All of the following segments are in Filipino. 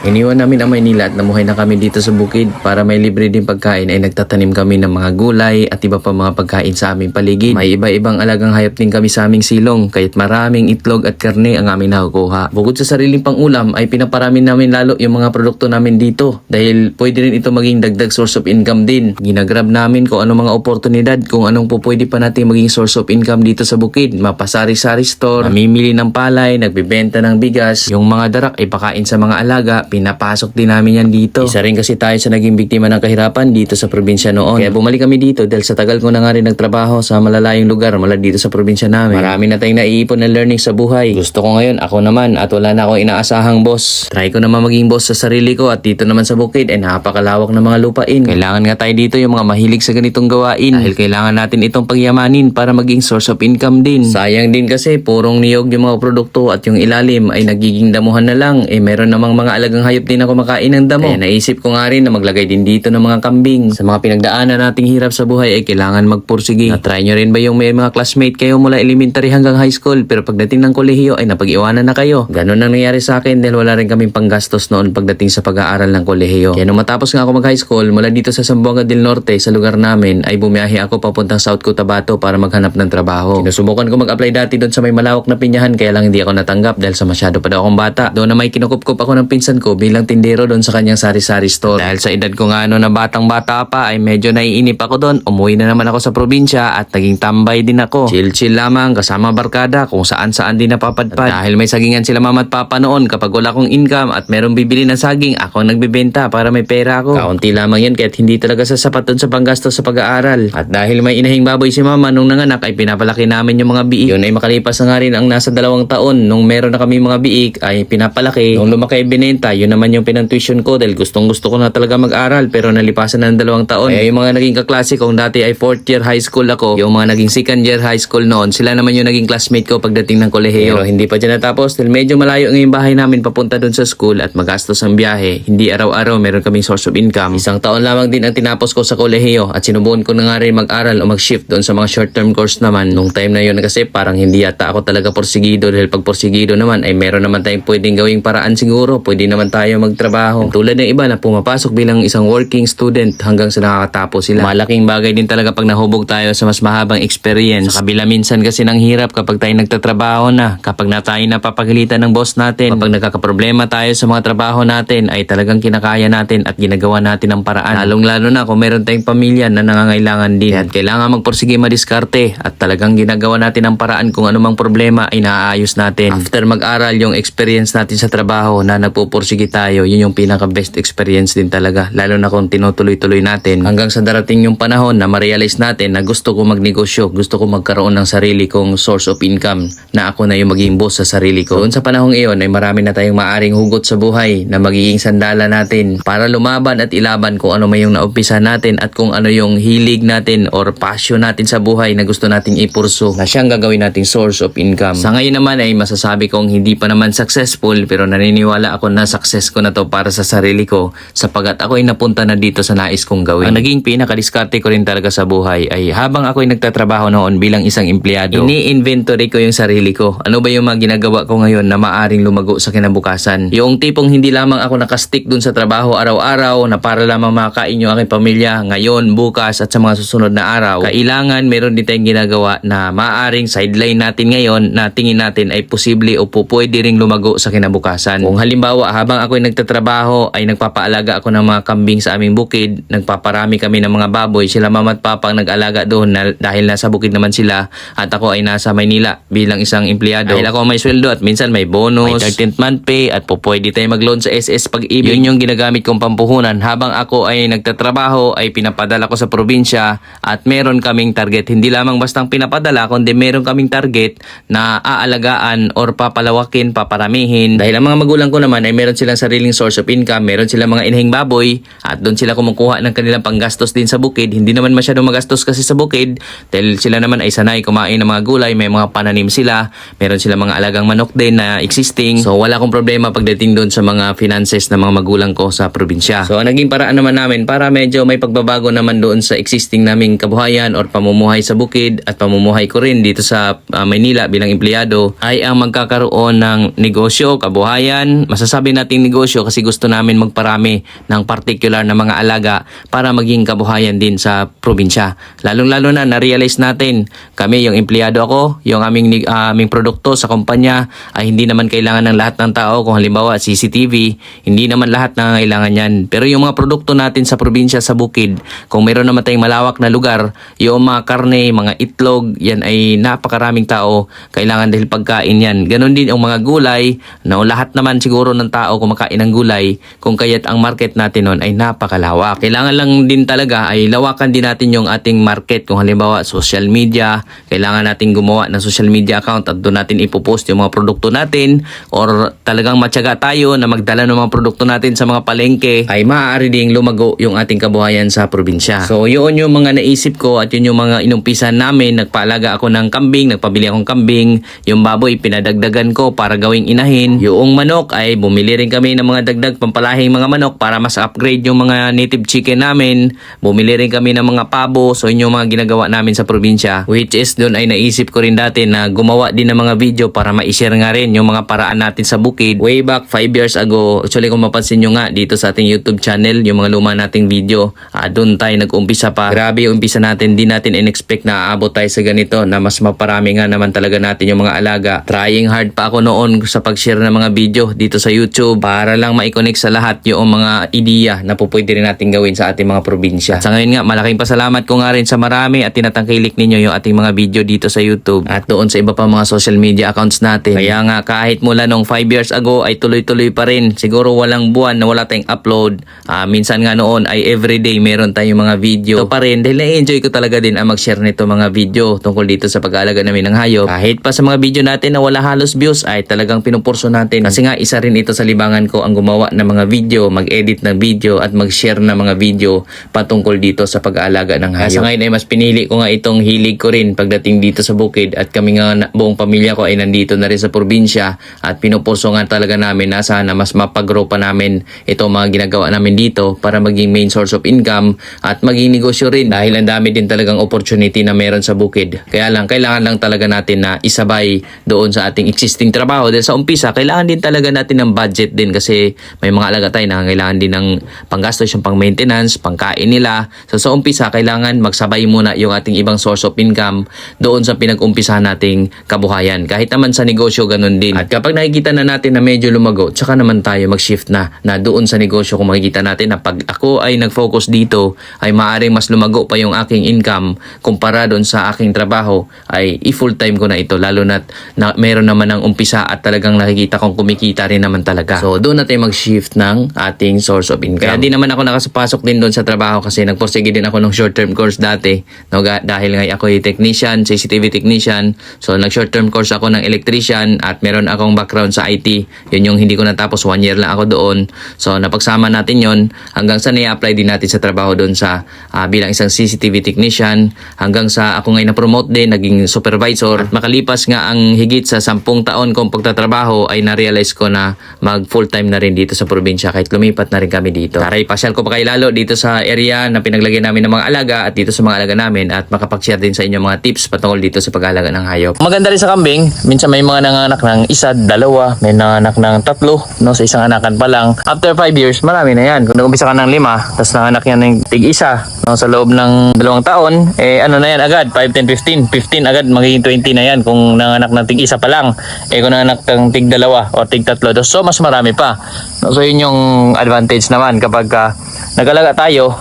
Iniwan namin ang Maynila at namuhay na kami dito sa bukid para may libre din pagkain ay nagtatanim kami ng mga gulay at iba pa mga pagkain sa aming paligid. May iba-ibang alagang hayop din kami sa aming silong kahit maraming itlog at karne ang aming nakukuha. Bukod sa sariling pangulam ay pinaparami namin lalo yung mga produkto namin dito dahil pwede rin ito maging dagdag source of income din. Ginagrab namin kung anong mga oportunidad, kung anong po pwede pa natin maging source of income dito sa bukid. Mapasari-sari store, namimili ng palay, nagbibenta ng bigas, yung mga darak ay pakain sa mga alaga, pinapasok din namin yan dito. Isa rin kasi tayo sa naging biktima ng kahirapan dito sa probinsya noon. Kaya bumalik kami dito dahil sa tagal ko na nga rin nagtrabaho sa malalayong lugar mula dito sa probinsya namin. Marami na tayong naiipon na learning sa buhay. Gusto ko ngayon ako naman at wala na akong inaasahang boss. Try ko naman maging boss sa sarili ko at dito naman sa bukid ay napakalawak ng mga lupain. Kailangan nga tayo dito yung mga mahilig sa ganitong gawain dahil kailangan natin itong pagyamanin para maging source of income din. Sayang din kasi purong niyog yung mga produkto at yung ilalim ay nagiging damuhan na lang. Meron namang mga alagang hayop din na kumakain ng damo. Kaya naisip ko nga rin na maglagay din dito ng mga kambing. Sa mga pinagdaanan nating hirap sa buhay ay kailangan magpursige. Na-try nyo rin ba yung may mga classmate kayo mula elementary hanggang high school pero pagdating ng kolehiyo ay napag-iwanan na kayo? Ganon ang nangyari sa akin dahil wala rin kaming panggastos noon pagdating sa pag-aaral ng kolehiyo. Kaya nung matapos nga ako mag-high school mula dito sa Zamboanga del Norte sa lugar namin ay bumiyahe ako papuntang South Cotabato para maghanap ng trabaho. Sinusubukan ko mag-apply dati doon sa may malawak na pinyahan kaya lang hindi ako natanggap dahil sa masyado pa daw akong bata. Doon na may kinukup-kup ako ng pinsan ko bilang tindero doon sa kanyang sari-sari store. Dahil sa edad ko nga na batang-bata pa ay medyo naiinip ako doon. Umuwi na naman ako sa probinsya at naging tambay din ako. Chill-chill lamang kasama barkada kung saan-saan din napapadpad. Dahil may sagingan sila mama at papa noon kapag wala akong income at merong bibili ng saging, ako ang nagbebenta para may pera ako. Kaunti lamang yan kahit hindi talaga sasapat doon sa panggastos sa pag-aaral. At dahil may inahing baboy si mama nung nanganak ay pinapalaki namin yung mga biik. Yun ay makalipas na nga rin ang nasa 2 taon nung meron na kami mga biik ay pinapalaki. Nung lumaki ay binenta, yun naman yung pinang-tuition ko dahil gustong-gusto ko na talaga mag-aral pero nalipasan na ng 2 taon. Yung mga naging kaklase kong dati ay 4th year high school ako, yung mga naging 2nd year high school noon, sila naman yung naging classmate ko pagdating ng kolehiyo. Pero hindi pa dyan natapos dahil medyo malayo ngayong bahay namin papunta doon sa school at magastos ang biyahe. Hindi araw-araw meron kaming source of income. 1 taon lamang din ang tinapos ko sa kolehiyo at sinubukan ko na nga rin mag-aral o mag-shift doon sa mga short-term course naman. Nung time na yun kasi parang hindi yata ako talaga porsigido dahil pag porsigido naman ay meron naman tayong pwedeng gawing paraan siguro. Pwede naman tayo magtrabaho. Tulad ng iba na pumapasok bilang isang working student hanggang sa nakakatapos sila. Malaking bagay din talaga pag nahubog tayo sa mas mahabang experience. Sa kabila minsan kasi ng hirap kapag tayo nagtatrabaho na, kapag na tayo napapagalitan ng boss natin, kapag nagkakaproblema tayo sa mga trabaho natin ay talagang kinakaya natin at ginagawa natin ang paraan. Lalong-lalo na kung meron tayong pamilya na nangangailangan din. At kailangan magpursige madiskarte at talagang ginagawa natin ang paraan kung anumang problema ay naaayos natin. After mag-aral, yung experience natin sa trabaho na nagpupursige tayo, yun yung pinaka-best experience din talaga. Lalo na kung tinutuloy-tuloy natin hanggang sa darating yung panahon na ma-realize natin na gusto ko magnegosyo, gusto ko magkaroon ng sarili kong source of income na ako na yung maging boss sa sarili ko. Doon sa panahong iyon ay marami na tayong maaring hugot sa buhay na magiging sandala natin para lumaban at ilaban kung ano may yung naumpisa natin at kung ano yung hilig natin or passion natin sa buhay na gusto nating ipurso na siyang gagawin nating source of income. Sa ngayon naman ay masasabi kong hindi pa naman successful pero naniniwala ako na success ko na to para sa sarili ko sapagat ako ay napunta na dito sa nais kong gawin. Ang naging pinakadiskarte ko rin talaga sa buhay ay habang ako ay nagtatrabaho noon bilang isang empleyado, ini-inventory ko yung sarili ko. Ano ba yung mga ginagawa ko ngayon na maaring lumago sa kinabukasan? Yung tipong hindi lamang ako nakastick dun sa trabaho araw-araw na para lamang makakain yung aking pamilya ngayon, bukas at sa mga susunod na araw. Kailangan meron din tayong ginagawa na maaring sideline natin ngayon na tingin natin ay posible o pwede ring lumago sa kinabukasan. Kung halimbawa habang ako ay nagtatrabaho ay nagpapaalaga ako ng mga kambing sa aming bukid, nagpaparami kami ng mga baboy, sila mama at papa ang nag-alaga doon dahil nasa bukid naman sila at ako ay nasa Maynila bilang isang empleyado. Dahil ako may sweldo at minsan may bonus, may 13th month pay at pwede tayo mag-loan sa SS Pag-ibig. Yun yung ginagamit kong pampuhunan habang ako ay nagtatrabaho ay pinapadala ko sa probinsya at meron kaming target. Hindi lamang bastang pinapadala kundi meron kaming target na aalagaan or papalawakin, paparamihin. Dahil ang mga magulang ko naman ay meron silang sariling source of income, meron silang mga inahing baboy at doon sila kumukuha ng kanilang panggastos din sa bukid. Hindi naman masyadong magastos kasi sa bukid dahil sila naman ay sanay kumain ng mga gulay, may mga pananim sila, meron silang mga alagang manok din na existing. So wala akong problema pagdating doon sa mga finances ng mga magulang ko sa probinsya. So naging paraan naman namin para medyo may pagbabago naman doon sa existing naming kabuhayan or pamumuhay sa bukid at pamumuhay ko rin dito sa Maynila bilang empleyado ay ang magkakaroon ng negosyo, kabuhayan. Masasabi natin nating negosyo kasi gusto namin magparami ng particular na mga alaga para maging kabuhayan din sa probinsya. Lalong-lalo na na-realize natin, kami yung empleyado ako, yung aming produkto sa kumpanya ay hindi naman kailangan ng lahat ng tao. Kung halimbawa CCTV, hindi naman lahat na kailangan yan. Pero yung mga produkto natin sa probinsya, sa bukid, kung meron naman tayong malawak na lugar, yung mga karne, mga itlog, yan ay napakaraming tao kailangan dahil pagkain yan. Ganon din yung mga gulay, na lahat naman siguro ng tao kumakain ng gulay, kung kaya't ang market natin nun ay napakalawak. Kailangan lang din talaga ay lawakan din natin yung ating market. Kung halimbawa social media, kailangan natin gumawa ng social media account at doon natin ipopost yung mga produkto natin, or talagang matyaga tayo na magdala ng mga produkto natin sa mga palengke, ay maaari ding lumago yung ating kabuhayan sa probinsya. So yun yung mga naisip ko at yun yung mga inumpisan namin. Nagpaalaga ako ng kambing, nagpabili akong kambing. Yung baboy pinadagdagan ko para gawing inahin. Yung manok ay bumili rin kami ng mga dagdag pampalahing mga manok para mas upgrade yung mga native chicken namin. Bumili rin kami ng mga pabo. So yun yung mga ginagawa namin sa probinsya, which is doon ay naisip ko rin dati na gumawa din ng mga video para ma-share nga rin yung mga paraan natin sa bukid way back 5 years ago. Actually kung mapansin nyo nga dito sa ating YouTube channel, yung mga luma nating video, doon tayo nag-umpisa pa. Grabe yung umpisa natin, di natin in-expect na aabot tayo sa ganito, na mas maparami nga naman talaga natin yung mga alaga. Trying hard pa ako noon sa pag-share ng mga video dito sa YouTube para lang ma-connect sa lahat yung mga ideya na pupwede rin natin gawin sa ating mga probinsya. At sa ngayon nga, malaking pasalamat ko nga rin sa marami at tinatangkilik ninyo yung ating mga video dito sa YouTube at doon sa iba pa mga social media accounts natin. Kaya nga kahit mula nung 5 years ago ay tuloy-tuloy pa rin. Siguro walang buwan na wala tayong upload. Minsan nga noon ay everyday meron tayong mga video. Ito pa rin dahil na-enjoy ko talaga din ang mag-share nito mga video tungkol dito sa pag-aalaga namin ng hayop. Kahit pa sa mga video natin na wala halos views ay talagang pinupurso natin. Kasi nga isa rin ito sa libangan ko ang gumawa ng mga video, mag-edit ng video at mag-share ng mga video patungkol dito sa pag-aalaga ng hayop. Sa ngayon ay mas pinili ko nga itong hilig ko rin pagdating dito sa bukid at kami nga buong pamilya ko ay nandito na rin sa probinsya at pinupurso nga talaga namin na sana mas mapag-grow pa namin itong mga ginagawa namin dito para maging main source of income at maging negosyo rin dahil ang dami din talagang opportunity na meron sa bukid. Kaya lang, kailangan lang talaga natin na isabay doon sa ating existing trabaho dahil sa umpisa, kailangan din talaga natin ng budget din kasi may mga alaga tayo na kailangan din ng panggastos, yung pang maintenance, pangkain nila. So sa umpisa, kailangan magsabay muna yung ating ibang source of income doon sa pinag-umpisahan nating kabuhayan. Kahit naman sa negosyo, ganun din. At kapag nakikita na natin na medyo lumago, tsaka naman tayo mag-shift na doon sa negosyo. Kung makikita natin na pag ako ay nag-focus dito, ay maaaring mas lumago pa yung aking income kumpara doon sa aking trabaho, ay i-full time ko na ito. Lalo na meron naman ng umpisa at talagang nakikita kong kumikita rin naman talaga. So doon natin mag-shift ng ating source of income. Kaya di naman ako nakasapasok din doon sa trabaho kasi nagpursige din ako ng short-term course dati. No, dahil nga ako ay technician, CCTV technician. So nag-short-term course ako ng electrician at meron akong background sa IT. Yun yung hindi ko natapos, 1 year lang ako doon. So napagsama natin yon hanggang sa na-apply din natin sa trabaho doon sa bilang isang CCTV technician hanggang sa ako ngayon na-promote din, naging supervisor. At makalipas nga ang higit sa 10 taon kong pagtatrabaho ay na-realize ko na mag full-time na rin dito sa probinsya kahit lumipat na rin kami dito. Taray, pasyal ko pa kayo lalo dito sa area na pinaglagyan namin ng mga alaga at dito sa mga alaga namin at makapag-share din sa inyo mga tips patungkol dito sa pag-alaga ng hayop. Maganda rin sa kambing, minsan may mga nanganak ng 1, 2, may nanganak ng 3, no, sa isang anakan pa lang. After 5 years, marami na yan. Kung nag-umpisa ka ng 5, tapos nanganak yan ng tig-1, no, sa loob ng 2 taon, ano na yan agad, 5, 10, 15 agad, magiging 20 na yan kung nanganak ng tig-1 pa lang. Kung nanganak ng tig-2 o tig-3, so mas marami pa. No, so yun yung advantage naman kapag nag-alaga tayo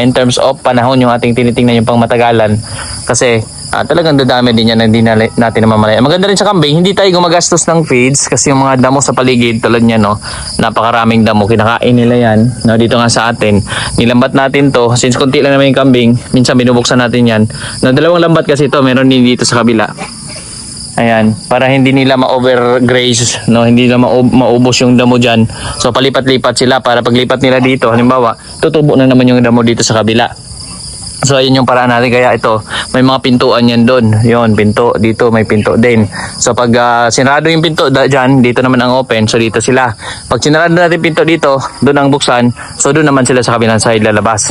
in terms of panahon yung ating tinitingnan yung pangmatagalan kasi talagang dadami din yan na hindi natin namamalaya. Maganda rin sa kambing, hindi tayo gumagastos ng feeds kasi yung mga damo sa paligid tulad niya, no, napakaraming damo, kinakain nila yan, no, dito nga sa atin. Nilambat natin to, since konti lang naman yung kambing, minsan binubuksan natin yan. No, 2 lambat kasi ito, meron din dito sa kabila. Ayan, para hindi nila ma-overgraze, no, hindi nila maubos yung damo dyan. So palipat-lipat sila para paglipat nila dito, halimbawa, tutubo na naman yung damo dito sa kabila. So ayun yung paraan natin, kaya ito may mga pintuan yan doon. Yun, pinto dito, may pinto din. So pag sinarado yung pinto dyan, dito naman ang open, so dito sila. Pag sinarado natin pinto dito, doon ang buksan, so doon naman sila sa kabilang side lalabas.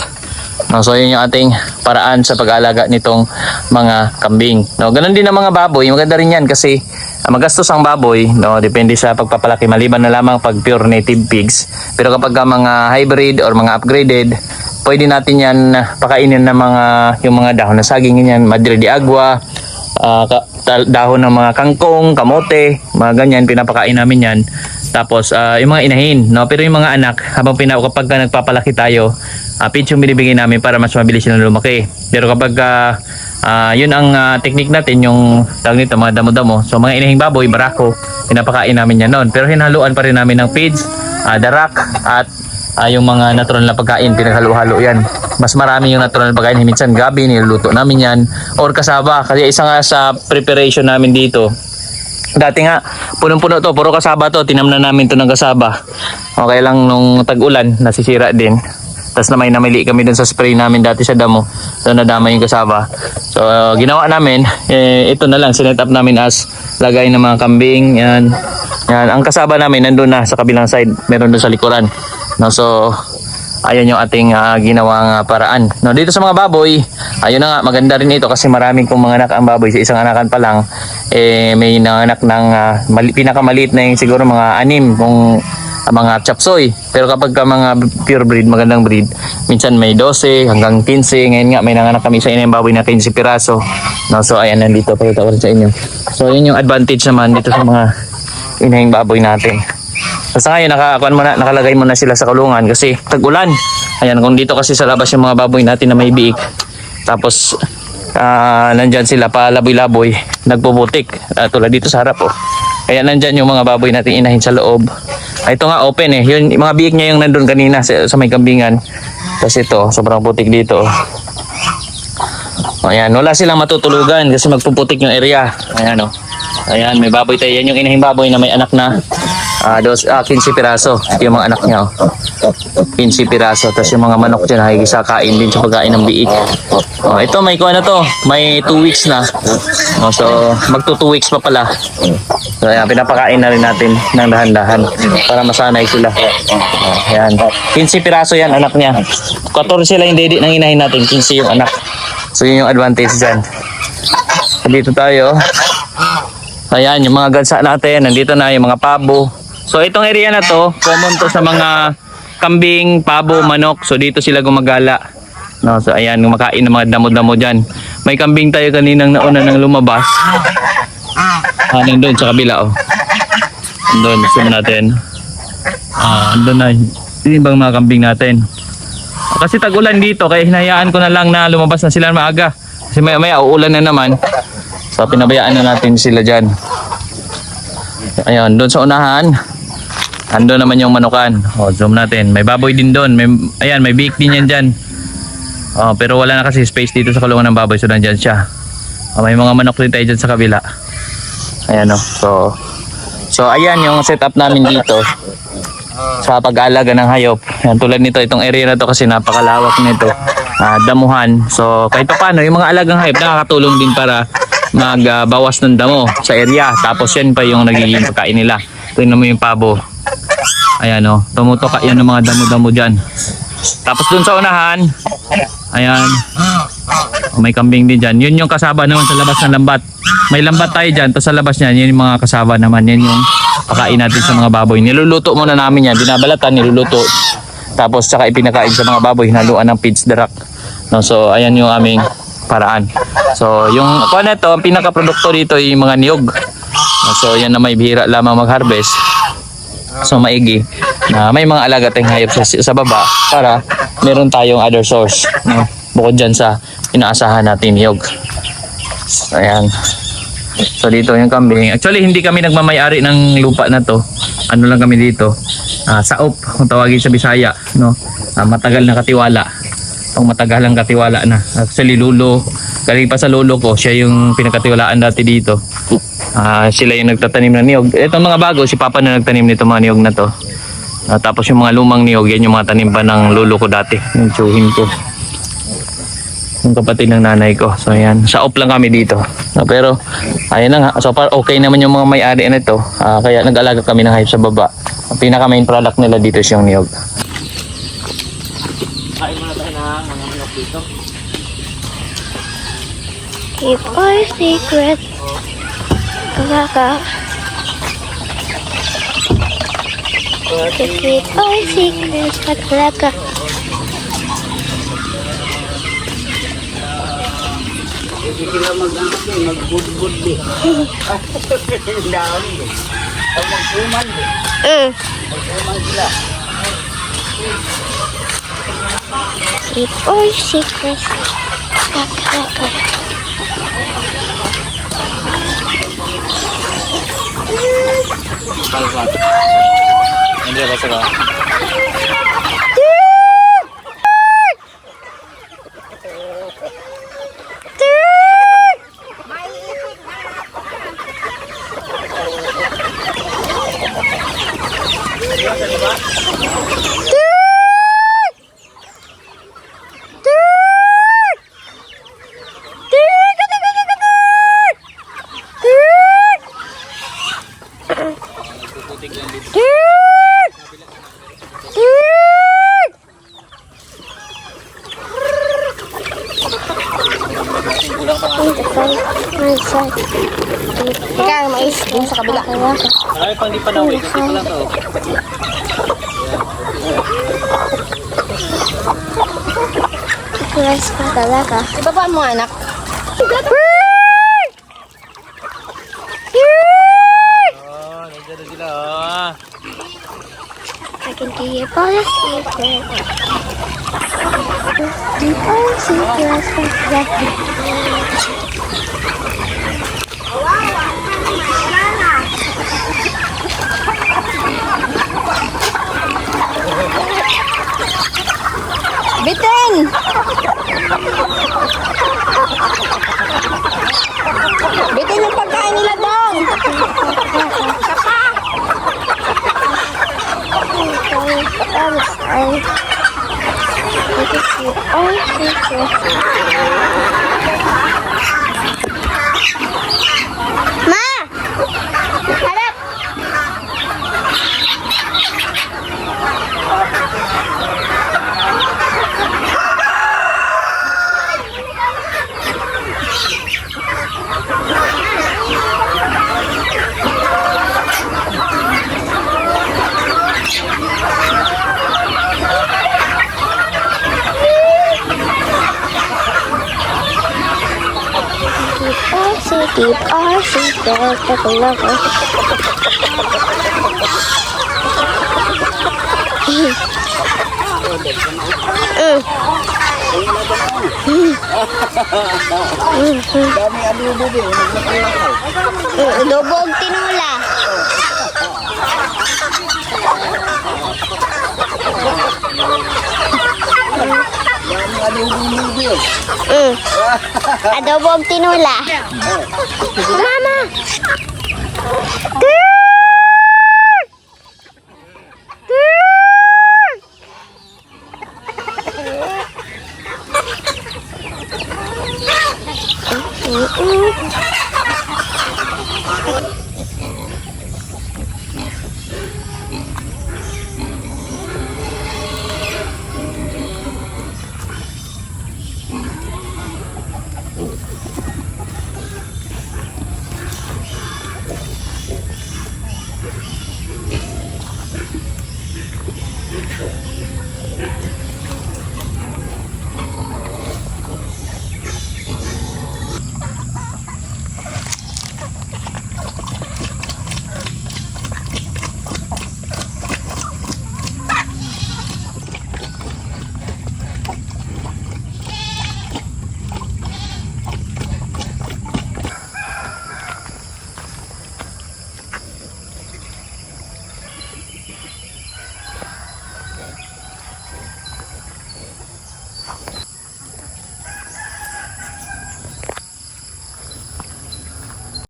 No, so yun yung ating paraan sa pag-aalaga nitong mga kambing. No, ganun din ang mga baboy. Maganda rin yan kasi magastos ang baboy. No, depende sa pagpapalaki. Maliban na lamang pag pure native pigs. Pero kapag mga hybrid or mga upgraded, pwede natin yan pakainin ng yung mga dahon na saging yan, madre de agua, dahon ng mga kangkong, kamote, mga ganyan, pinapakain namin yan. Tapos yung mga inahin, no? Pero yung mga anak, kapag nagpapalaki tayo, feeds yung binibigay namin para mas mabilis silang lumaki. Pero kapag yun ang technique natin, yung tawag nito, mga damo-damo. So mga inahing baboy, barako, pinapakain namin yan noon. Pero hinaluan pa rin namin ng feeds, darak, at yung mga natural na pagkain, pinaghalo-halo yan. Mas marami yung natural na pagkain. Minsan gabi, niluluto namin yan. Or kasaba, kasi isa nga sa preparation namin dito. Dati nga, punong-puno to, puro kasaba to. Tinamnan namin to ng kasaba. Okay lang nung tag-ulan, nasisira din. Tapos namili kami dun sa spray namin dati sa damo. So nadama yung kasaba. So ginawa namin, ito na lang, sinet up namin as lagay ng mga kambing. Yan. Yan. Ang kasaba namin nandun na sa kabilang side. Meron dun sa likuran. No, so ayan yung ating ginawang paraan. No, dito sa mga baboy, ayun na nga, maganda rin ito kasi maraming kong mga anak ang baboy. Sa isang anakan pa lang, may nanganak ng pinakamaliit na yung siguro mga 6 kung mga chapsoy. Pero kapag mga pure breed, magandang breed, minsan may 12 hanggang 15. Ngayon nga, may nanganak kami sa inang baboy na 15 piraso. No, so ayan, nandito, pakita ko rin sa inyo. So yun yung advantage naman dito sa mga inahing baboy natin. Basta ngayon, nakalagay mo na sila sa kulungan kasi tag-ulan. Ayan, kung dito kasi sa labas yung mga baboy natin na may biik. Tapos, nandyan sila palaboy-laboy, nagpuputik. Tulad dito sa harap, oh. Kaya nandyan yung mga baboy natin inahin sa loob. Ito nga, open eh. Yung mga biik niya yung nandun kanina sa may kambingan. Kasi ito, sobrang putik dito. Ayan, wala silang matutulugan kasi magpuputik yung area. Ayan, oh. Ayan, may baboy tayo. Yan yung inahing baboy na may anak na 15 piraso. Ito yung mga anak niya. 15 piraso. Tapos yung mga manok dyan, kain din sa pagkain ng biik. Ito, may kuha na to. May 2 weeks na. So, magto 2 weeks pa pala. So, ayan, pinapakain na rin natin ng dahan-dahan para masanay sila. Ayan. 15 piraso yan, anak niya. 14 sila yung dedi ng inahin natin. 15 yung anak. So, yun yung advantage dyan. Dito tayo. Ayan, yung mga gansa natin, nandito na yung mga pabo. So itong area na to, common to sa mga kambing, pabo, manok. So dito sila gumagala. No, so ayan, kumakain ng mga damo-damo dyan. May kambing tayo kaninang nauna nang lumabas. Nandun sa kabila, oh. Nandun, zoom natin. Nandun na. Hindi bang mga kambing natin? Kasi tag-ulan dito, kaya hinayaan ko na lang na lumabas na sila maaga. Kasi maya uulan na naman. So pinabayaan na natin sila dyan. Ayun, doon sa unahan, ando naman yung manukan. Zoom natin. May baboy din doon. Ayan, may biik din yan dyan. Pero wala na kasi space dito sa kulungan ng baboy. So nandyan siya. May mga manok din tayo dyan sa kabila. Ayan, oh. So ayan yung setup namin dito sa pag-aalaga ng hayop. Ayan, tulad nito, itong area na to kasi napakalawak nito. Damuhan. So kahit pa paano, yung mga alagang hayop nakakatulong din para magbawas ng damo sa area. Tapos yan pa yung nagiging pagkain nila. Tingnan mo yung pabo. Ayan, oh. Tumutok yan ng mga damo-damo dyan. Tapos dun sa unahan, ayan, may kambing din dyan. Yun yung kasaba naman sa labas ng lambat. May lambat tayo dyan. Tapos sa labas niyan, yun yung mga kasaba naman. Yan yung pakain natin sa mga baboy. Niluluto muna namin yan. Binabalatan, niluluto. Tapos saka ipinakain sa mga baboy. Hinaluan ng feeds darak. No, so ayan yung aming paraan. So yung kuha na ito, ang pinaka-produkto dito ay yung mga niyog. So yan na may bihira lamang mag-harvest. So maigi na may mga alaga tayong hayop sa baba para meron tayong other source, no? Bukod dyan sa inaasahan natin niyog. Ayan. So dito yung kambing. Actually hindi kami nagmamay-ari ng lupa na to. Ano lang kami dito? Saop, kung tawagin sa Bisaya, no? Matagal na katiwala. Ang matagalang katiwala na. Actually lulo, galing pa sa lolo ko, siya yung pinakatiwalaan dati dito. Sila yung nagtatanim ng niyog. Itong mga bago, si Papa na nagtanim nito mga niyog na to. Tapos yung mga lumang niyog, yan yung mga tanim pa ng lolo ko dati, yung tsuhin ko, yung kapatid ng nanay ko. So yan, saop lang kami dito. Pero ayun na nga, so far okay naman yung mga may-ari nito. Kaya nag-alaga kami ng hayop sa baba. Ang pinaka main product nila dito is yung niyog. Kain muna tayo ng mga niyog. Keep our secret. Kalaka. Keep our secret. Kalaka. Hindi sila mag-good din. Dami din. Ang magkuman din. Magkuman sila. Keep our secret. Kalaka. Hindi ba sila? Ikaw, mais dun sa kabila. Ay, pang di pa nawig. Ito lang to. Keras ka talaga. Ibaba mo anak. Nandiyan na sila. Oh. I can keep our secret. Keep our secret. Bitin! Bitin yung pagkain nila doon! Ma! Harap! Keep our secret. Kalaka. Dami adobo din. Adobo og tinola. Dami adobo din. Adobo og tinola. Mama!